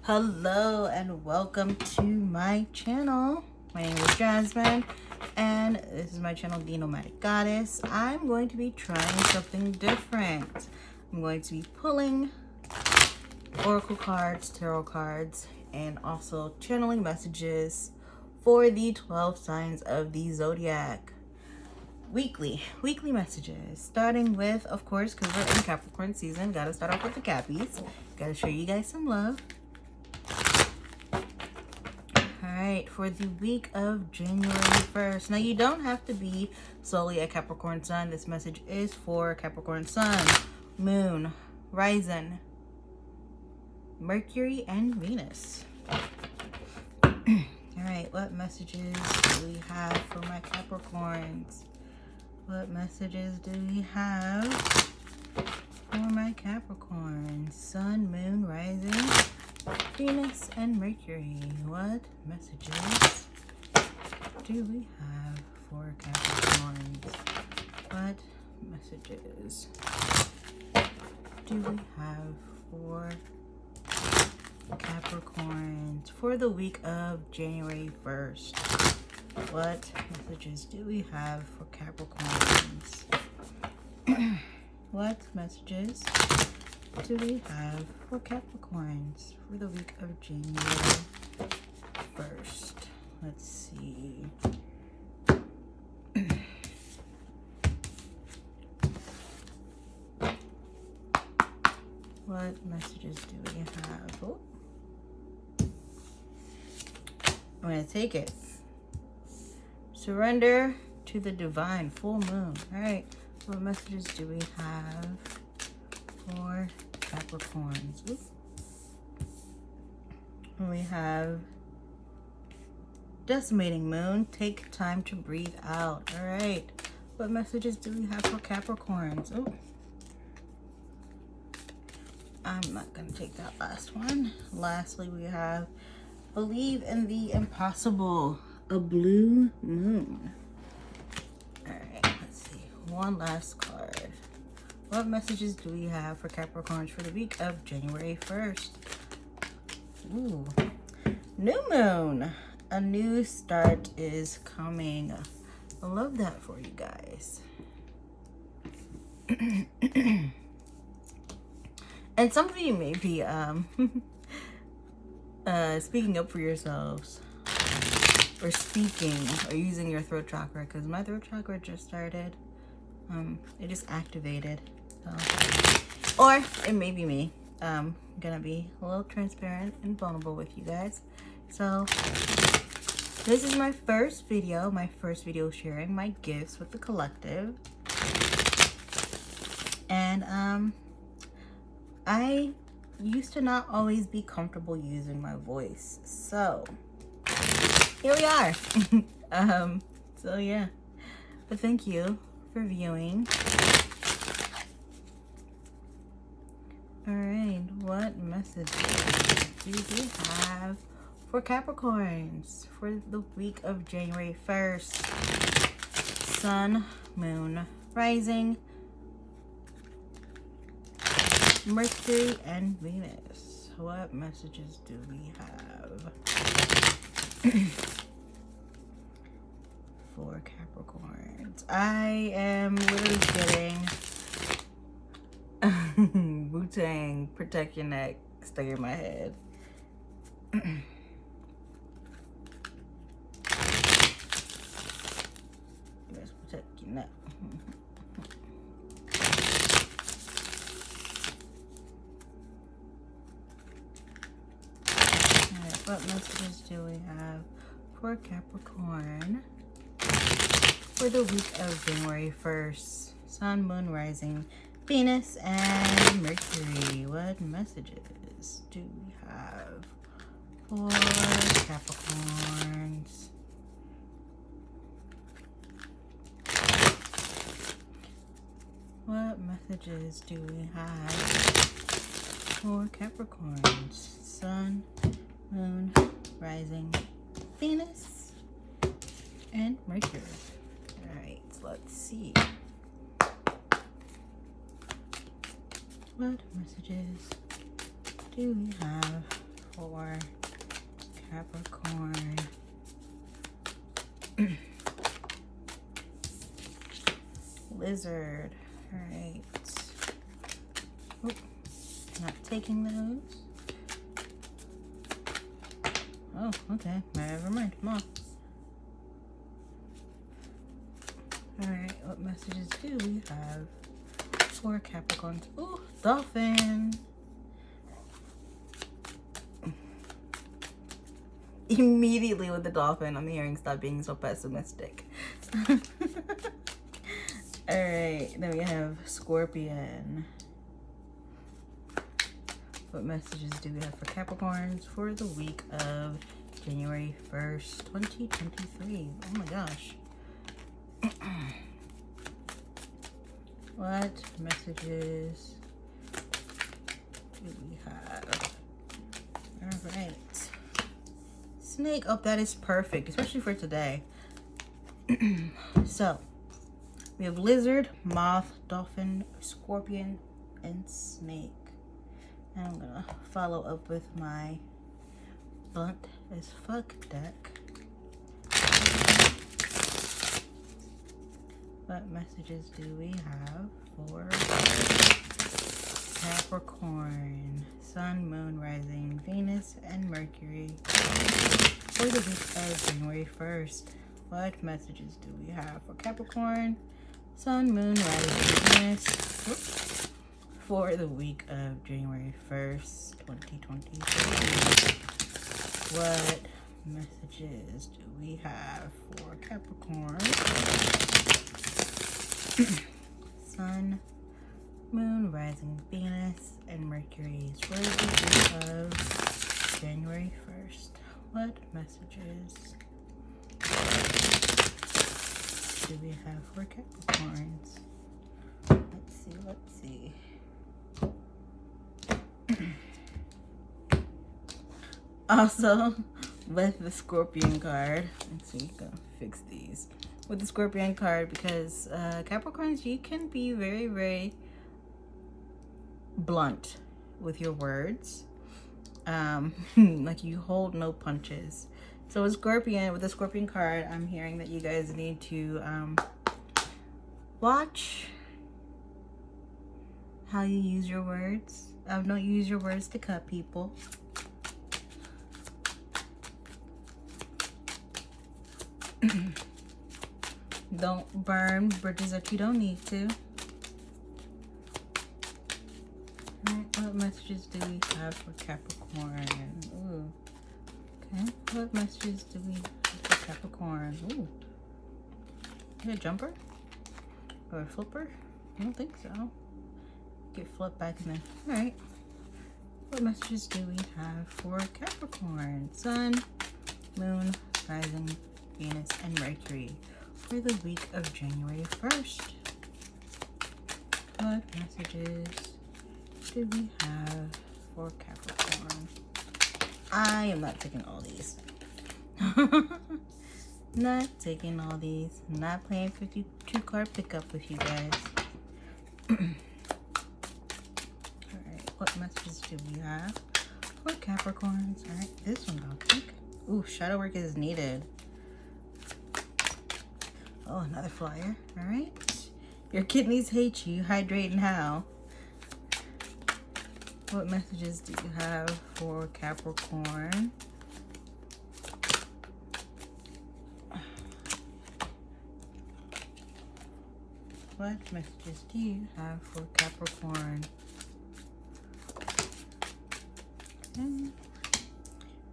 Hello and welcome to my channel. My name is Jasmine and this is my channel, The Nomadic Goddess. I'm going to be trying something different. I'm going to be pulling oracle cards, tarot cards, and also channeling messages for the 12 signs of the zodiac. Weekly messages, starting with, of course, because we're in Capricorn season, gotta start off with the Cappies. Gotta show you guys some love. Alright, for the week of January 1st. Now, you don't have to be solely a Capricorn Sun. This message is for Capricorn Sun, Moon, Rising, Mercury, and Venus. Alright, what messages do we have for my Capricorns? What messages do we have for my Capricorns? Sun, Moon, Rising, Venus, and Mercury. What messages do we have for Capricorns? What messages do we have for Capricorns for the week of January 1st? What messages do we have for Capricorns? What messages do we have for Capricorns for the week of January 1st? Let's see. What messages do we have? Oh. I'm going to take it. Surrender to the divine, full moon. All right. What messages do we have for Capricorns? Ooh. We have decimating moon. Take time to breathe out. All right. What messages do we have for Capricorns? Ooh. I'm not going to take that last one. Lastly, we have believe in the impossible, a blue moon. All right, let's see. One last card. What messages do we have for Capricorns for the week of January 1st? Ooh, new moon. A new start is coming. I love that for you guys. And some of you may be speaking up for yourselves, or speaking, or using your throat chakra, because my throat chakra just started. It just activated. So. Or it may be me. I'm gonna be a little transparent and vulnerable with you guys. So this is my first video sharing my gifts with the collective. And I used to not always be comfortable using my voice. So here we are. So yeah. But thank you for viewing. Alright, what messages do we have for Capricorns for the week of January 1st? Sun, Moon, Rising, Mercury, and Venus. What messages do we have for Capricorns? I am literally getting Wu-Tang, protect your neck, stuck in my head. Let's protect your neck. What messages do we have for Capricorn for the week of January 1st? Sun, Moon, Rising, Venus, and Mercury. What messages do we have for Capricorns? What messages do we have for Capricorns? Sun, Moon, Rising, Venus, and Mercury. Alright, let's see. What messages do we have for Capricorn. Lizard. All right. Oop, not taking those. Oh, okay. Never mind. Come on. Alright, what messages do we have for Capricorns? Ooh, dolphin. Immediately with the dolphin, I'm hearing stop being so pessimistic. Alright, then we have Scorpion. What messages do we have for Capricorns for the week of January 1st, 2023? Oh my gosh. What messages do we have? Alright. Snake. Oh, that is perfect, especially for today. So, we have lizard, moth, dolphin, scorpion, and snake. And I'm gonna follow up with my blunt as fuck deck. What messages do we have for Capricorn? Sun, moon, rising, Venus, and Mercury for the week of January 1st. What messages do we have for Capricorn? Sun, moon, rising, Venus for the week of January 1st, 2023. What messages do we have for Capricorn? Sun, moon, rising, Venus, and Mercury for the week of January 1st. What messages do we have for Capricorns? Let's see. Also, with the Scorpion card, let's see, go fix these. With the Scorpion card, because Capricorns, you can be very, very blunt with your words. Like you hold no punches. So with Scorpion, with the Scorpion card, I'm hearing that you guys need to watch how you use your words. Don't use your words to cut people. Don't burn bridges that you don't need to. Alright, what messages do we have for Capricorn? Ooh. Okay, what messages do we have for Capricorn? Ooh. Is it a jumper? Or a flipper? I don't think so. Get flipped back in there. Alright. What messages do we have for Capricorn? Sun, moon, rising, Venus, and Mercury for the week of January 1st. What messages do we have for Capricorn? I am not taking all these. Not taking all these. Not playing 52 card pickup with you guys. Alright, what messages do we have for Capricorns? Alright, this one I'll take. Ooh, shadow work is needed. Oh, another flyer. Alright. Your kidneys hate you. Hydrate now. What messages do you have for Capricorn? What messages do you have for Capricorn? Okay.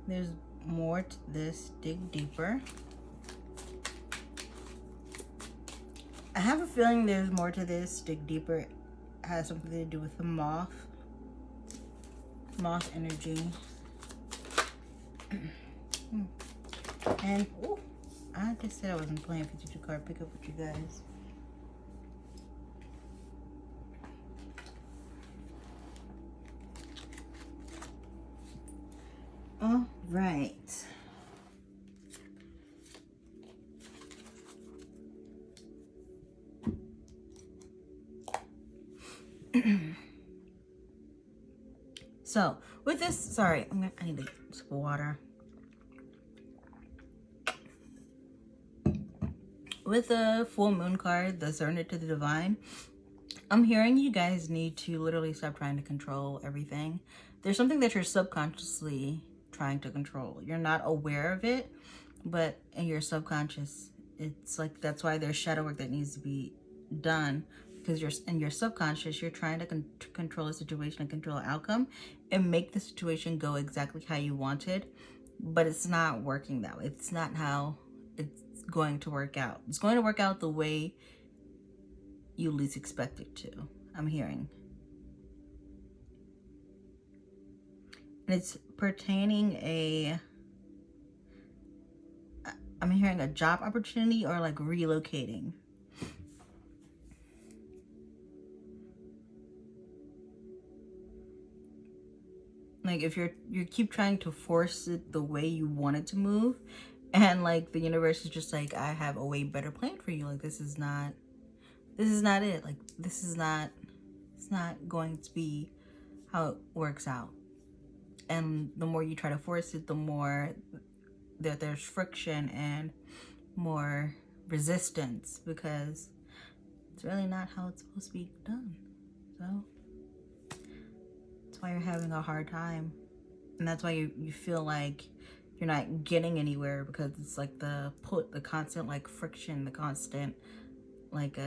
There's more to this. Dig deeper. I have a feeling there's more to this. Dig deeper. It has something to do with the moth. Moth energy. And ooh, I just said I wasn't playing 52 card pickup with you guys. All right. So with this, sorry, I need a sip of water. With the full moon card, the surrender to the divine, I'm hearing you guys need to literally stop trying to control everything. There's something that you're subconsciously trying to control. You're not aware of it, but in your subconscious, it's like that's why there's shadow work that needs to be done, because you're in your subconscious, you're trying to control a situation and control an outcome and make the situation go exactly how you wanted, but it's not working that way. It's not how it's going to work out. It's going to work out the way you least expect it to, I'm hearing. And it's pertaining I'm hearing a job opportunity or like relocating. Like if you keep trying to force it the way you want it to move, and like the universe is just like, I have a way better plan for you. Like this is not it. Like it's not going to be how it works out. And the more you try to force it, the more that there's friction and more resistance, because it's really not how it's supposed to be done. So that's why you're having a hard time. And that's why you feel like you're not getting anywhere, because it's like the constant like friction, the constant like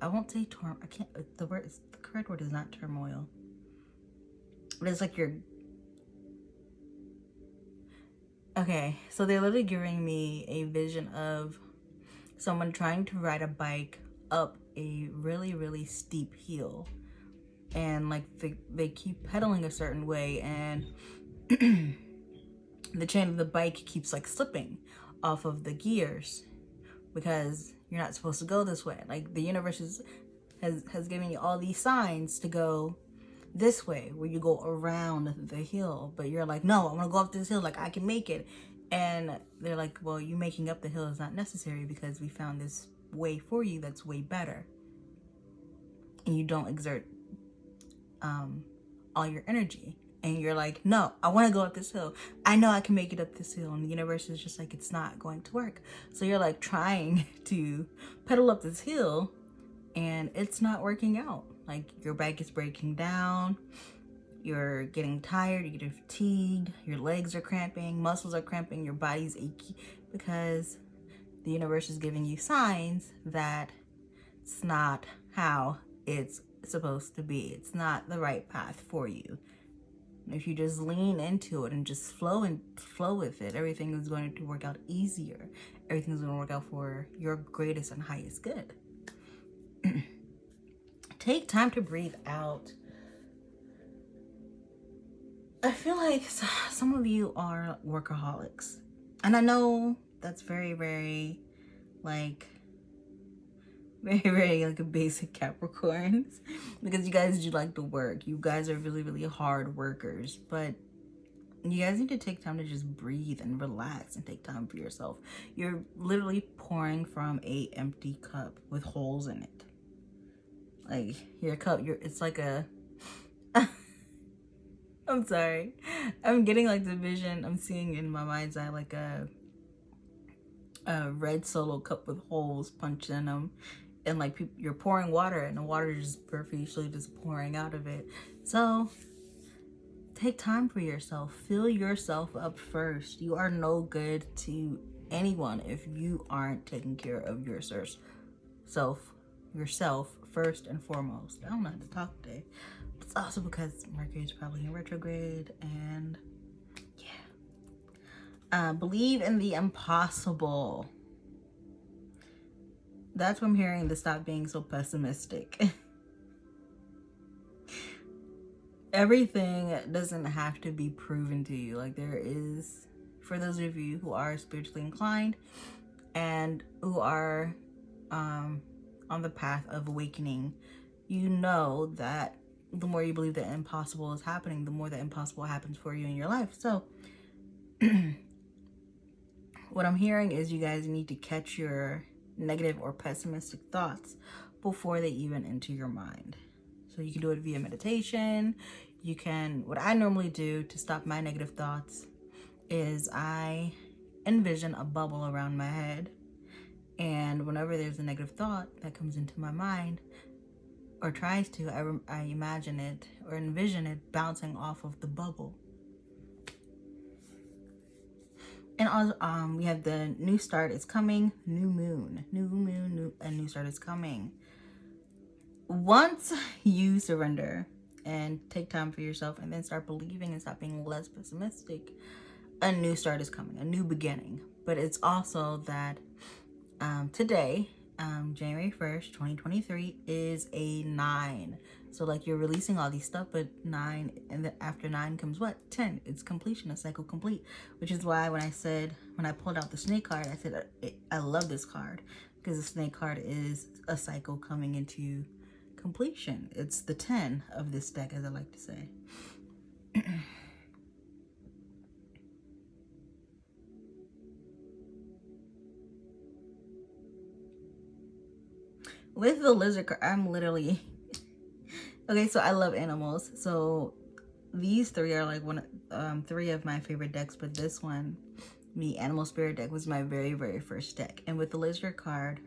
I won't say the correct word is not turmoil. But it's like okay, so they're literally giving me a vision of someone trying to ride a bike up a really, really steep hill. And like they keep pedaling a certain way, and the chain of the bike keeps like slipping off of the gears, because you're not supposed to go this way. Like the universe has given you all these signs to go this way, where you go around the hill, but you're like, no, I want to go up this hill, like I can make it. And they're like, well, you making up the hill is not necessary, because we found this way for you that's way better, and you don't exert all your energy. And you're like, no, I want to go up this hill, I know I can make it up this hill. And the universe is just like, it's not going to work. So you're like trying to pedal up this hill, and it's not working out. Like your bike is breaking down, you're getting tired, you're getting fatigued, your legs are cramping, muscles are cramping, your body's achy, because the universe is giving you signs that it's not how it's supposed to be. It's not the right path for you. If you just lean into it and just flow with it, everything is going to work out easier. Everything's going to work out for your greatest and highest good. Take time to breathe out. I feel like some of you are workaholics. And I know that's very, very, like a basic Capricorns, because you guys do like to work. You guys are really, really hard workers, but you guys need to take time to just breathe and relax and take time for yourself. You're literally pouring from a empty cup with holes in it. Like your cup, it's like a I'm sorry, I'm getting like the vision, I'm seeing in my mind's eye like a red Solo cup with holes punched in them, and like you're pouring water, and the water is just profusely just pouring out of it. So take time for yourself. Fill yourself up first. You are no good to anyone if you aren't taking care of yourself first and foremost. I don't know how to talk today. It's also because Mercury is probably in retrograde, and yeah. Believe in the impossible. That's what I'm hearing, to stop being so pessimistic. Everything doesn't have to be proven to you. Like there is, for those of you who are spiritually inclined and who are on the path of awakening, you know that the more you believe that impossible is happening, the more the impossible happens for you in your life. So what I'm hearing is you guys need to catch your negative or pessimistic thoughts before they even enter your mind. So you can do it via meditation. You can, what I normally do to stop my negative thoughts is I envision a bubble around my head. And whenever there's a negative thought that comes into my mind or tries to, I imagine it or envision it bouncing off of the bubble. And also, we have the new start is coming, new moon, a new start is coming. Once you surrender and take time for yourself and then start believing and stop being less pessimistic, a new start is coming, a new beginning. But it's also that today, January 1st, 2023 is a 9. So like you're releasing all these stuff, but 9, and then after 9 comes what? 10. It's completion, a cycle complete. Which is why when I pulled out the snake card, I said, I love this card. Because the snake card is a cycle coming into completion. It's the 10 of this deck, as I like to say. With the lizard card, I'm literally... Okay, so I love animals. So these 3 are like 3 of my favorite decks, but this one, the Animal Spirit deck, was my very, very first deck. And with the lizard card,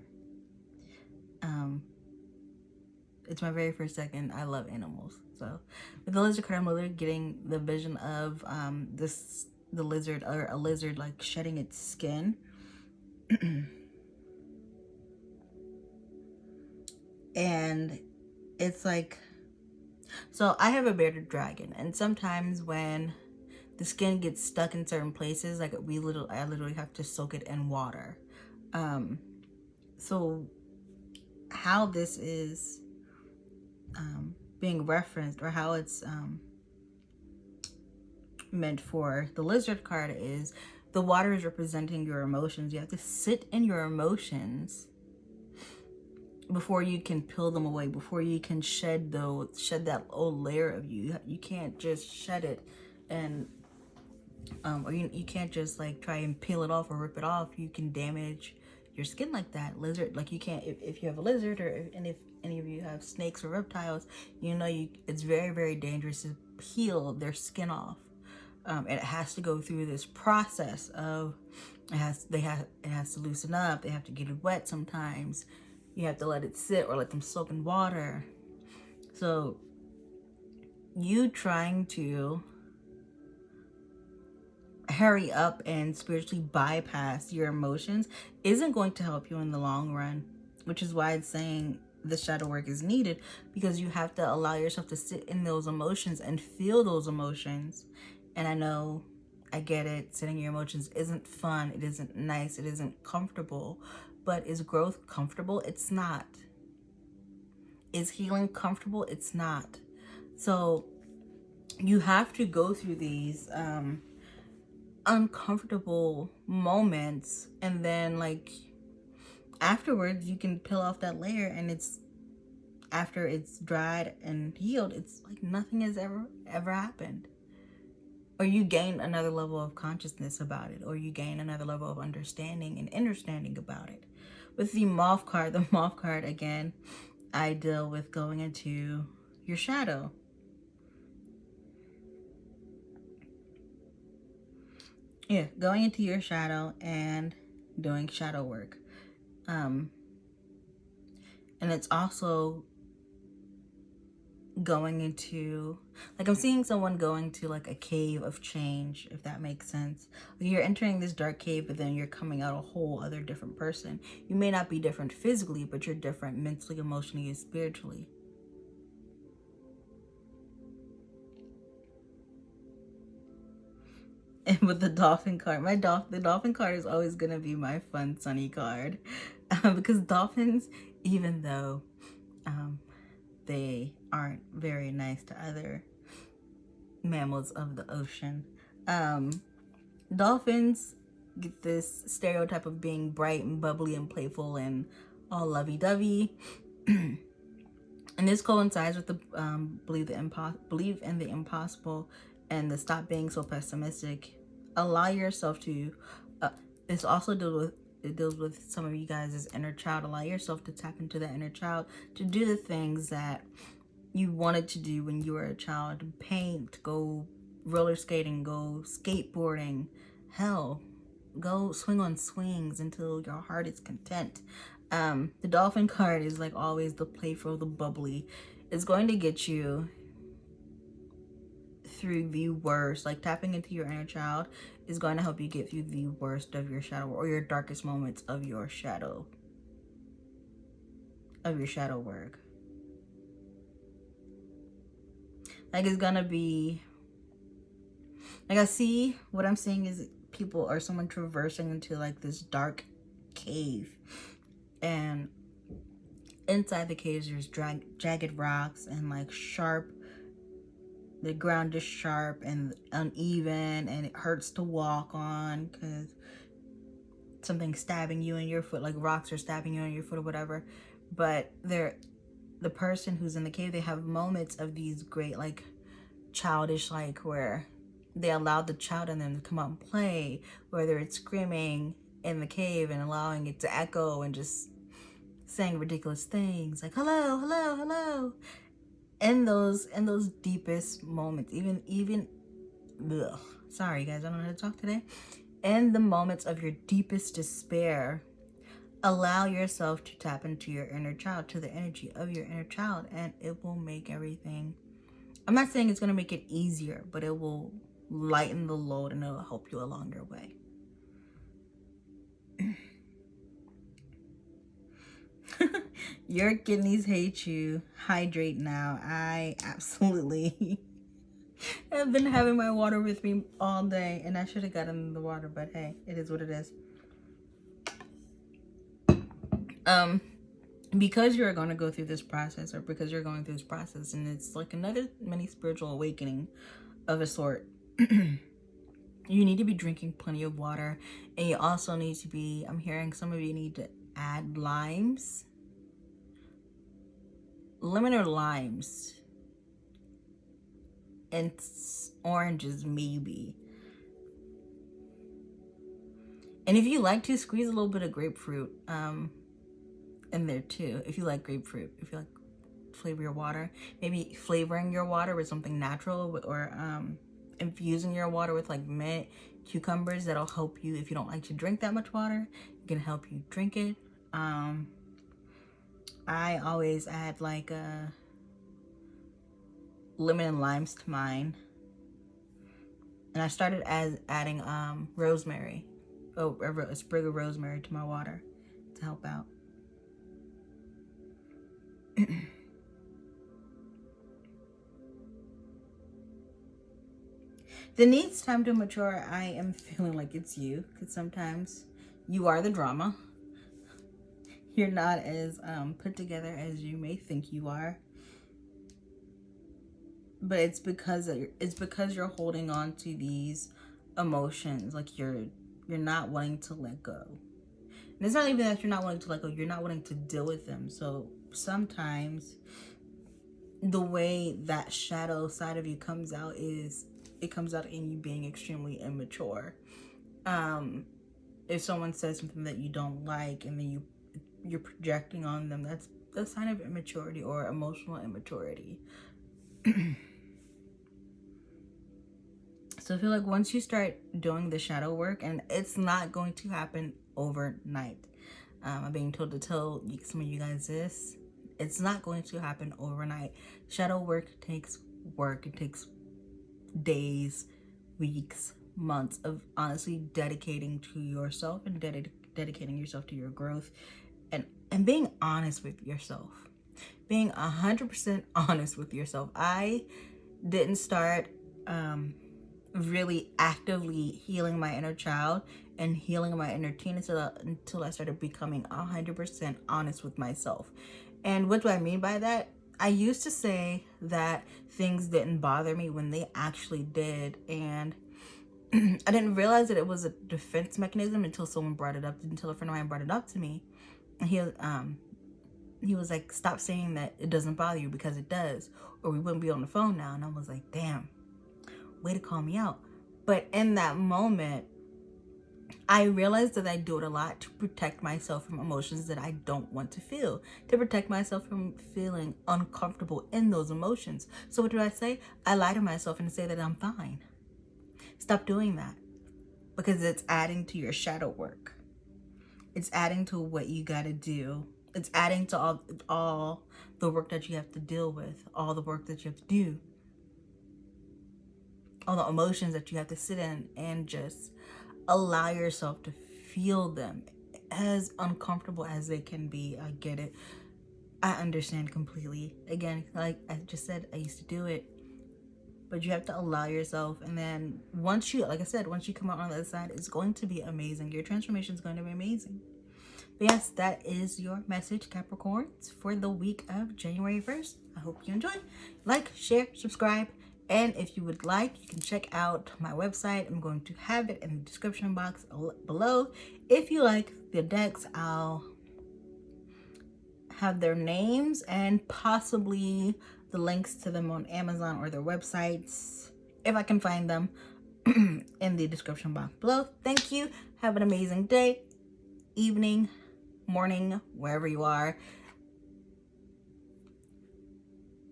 it's my very first deck, and I love animals. So with the lizard card, I'm literally getting the vision of the lizard, or a lizard like shedding its skin. And it's like, so I have a bearded dragon, and sometimes when the skin gets stuck in certain places, like I literally have to soak it in water. So how this is being referenced, or how it's meant for the lizard card, is the water is representing your emotions. You have to sit in your emotions before you can peel them away, before you can shed that old layer of you. You can't just shed it and or you can't just like try and peel it off or rip it off. You can damage your skin like that. Lizard, like you can't, if you have a lizard, and if any of you have snakes or reptiles, you know it's very, very dangerous to peel their skin off. And it has to go through this process of it has to loosen up. They have to get it wet sometimes. You have to let it sit or let them soak in water. So you trying to hurry up and spiritually bypass your emotions isn't going to help you in the long run, which is why it's saying the shadow work is needed, because you have to allow yourself to sit in those emotions and feel those emotions. And I know, I get it, sitting in your emotions isn't fun, it isn't nice, it isn't comfortable. But is growth comfortable? It's not. Is healing comfortable? It's not. So you have to go through these uncomfortable moments, and then like afterwards you can peel off that layer, and it's after it's dried and healed, it's like nothing has ever happened. Or you gain another level of consciousness about it, or you gain another level of understanding and understanding about it. With the moth card, again, I deal with going into your shadow. Yeah, going into your shadow and doing shadow work. And it's also going into, like, I'm seeing someone going to like a cave of change, if that makes sense. Like you're entering this dark cave, but then you're coming out a whole other different person. You may not be different physically, but you're different mentally, emotionally, and spiritually. And with the dolphin card, the dolphin card is always gonna be my fun, sunny card, because dolphins, even though they aren't very nice to other mammals of the ocean, dolphins get this stereotype of being bright and bubbly and playful and all lovey-dovey. And this coincides with the believe in the impossible and the stop being so pessimistic. Allow yourself to this also deals with some of you guys' inner child. Allow yourself to tap into that inner child, to do the things that you wanted to do when you were a child. Paint, go roller skating, go skateboarding, hell, go swing on swings until your heart is content. The dolphin card is like always the playful, the bubbly. It's going to get you through the worst. Like tapping into your inner child is going to help you get through the worst of your shadow, or your darkest moments of your shadow work. Like it's gonna be like, I see what I'm seeing is people or someone traversing into like this dark cave, and inside the caves there's jagged rocks and like sharp, the ground is sharp and uneven, and it hurts to walk on because something's stabbing you in your foot, like rocks are stabbing you in your foot or whatever. But the person who's in the cave, they have moments of these great like childish, like where they allowed the child in them to come out and play, whether it's screaming in the cave and allowing it to echo and just saying ridiculous things like hello, hello, hello. In those deepest moments, even ugh, sorry guys, I don't know how to talk today. In the moments of your deepest despair, allow yourself to tap into your inner child, to the energy of your inner child, and it will make everything, I'm not saying it's going to make it easier, but it will lighten the load and it'll help you along your way. Your kidneys hate you. Hydrate now. I absolutely have been having my water with me all day, and I should have gotten the water, but hey, it is what it is. Because you're going to go through this process, or because you're going through this process, and it's like another mini spiritual awakening of a sort, you need to be drinking plenty of water, and you also need to be, I'm hearing some of you need to add limes, lemon or limes, and oranges maybe. And if you like to, squeeze a little bit of grapefruit in there too. If you like grapefruit, if you like flavor your water, maybe flavoring your water with something natural, or infusing your water with like mint, cucumbers, that'll help you. If you don't like to drink that much water, it can help you drink it. I always add like lemon and limes to mine, and I started adding rosemary, a sprig of rosemary to my water to help out. The needs time to mature, I am feeling like it's you, because sometimes you are the drama. You're not as put together as you may think you are, but it's because you're holding on to these emotions. Like you're not wanting to let go, and it's not even that you're not wanting to let go. You're not wanting to deal with them. So sometimes the way that shadow side of you comes out is it comes out in you being extremely immature. If someone says something that you don't like, and then you're projecting on them, that's a sign of immaturity or emotional immaturity. So I feel like once you start doing the shadow work, and it's not going to happen overnight. I'm being told to tell some of you guys this. It's not going to happen overnight. Shadow work takes work. It takes days, weeks, months of honestly dedicating to yourself and dedicating yourself to your growth, and being honest with yourself. Being 100% honest with yourself. I didn't start really actively healing my inner child and healing my inner teen until I started becoming 100% honest with myself. And what do I mean by that? I used to say that things didn't bother me when they actually did, and I didn't realize that it was a defense mechanism until a friend of mine brought it up to me. And he was like, stop saying that it doesn't bother you, because it does, or we wouldn't be on the phone now. And I was like, damn, way to call me out. But in that moment, I realized that I do it a lot to protect myself from emotions that I don't want to feel, to protect myself from feeling uncomfortable in those emotions. So what do I say? I lie to myself and say that I'm fine. Stop doing that, because it's adding to your shadow work. It's adding to what you got to do. It's adding to all the work that you have to deal with, all the work that you have to do, all the emotions that you have to sit in and just allow yourself to feel them, as uncomfortable as they can be. I get it. I understand completely. Again, like I just said, I used to do it. But you have to allow yourself, and then once you, like I said, once you come out on the other side, it's going to be amazing. Your transformation is going to be amazing. But yes, that is your message, Capricorns, for the week of January 1st. I hope you enjoyed. Like, share, subscribe, and if you would like, you can check out my website. I'm going to have it in the description box below. If you like the decks, I'll have their names and possibly the links to them on Amazon or their websites, if I can find them, in the description box below. Thank you. Have an amazing day, evening, morning, wherever you are.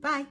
Bye.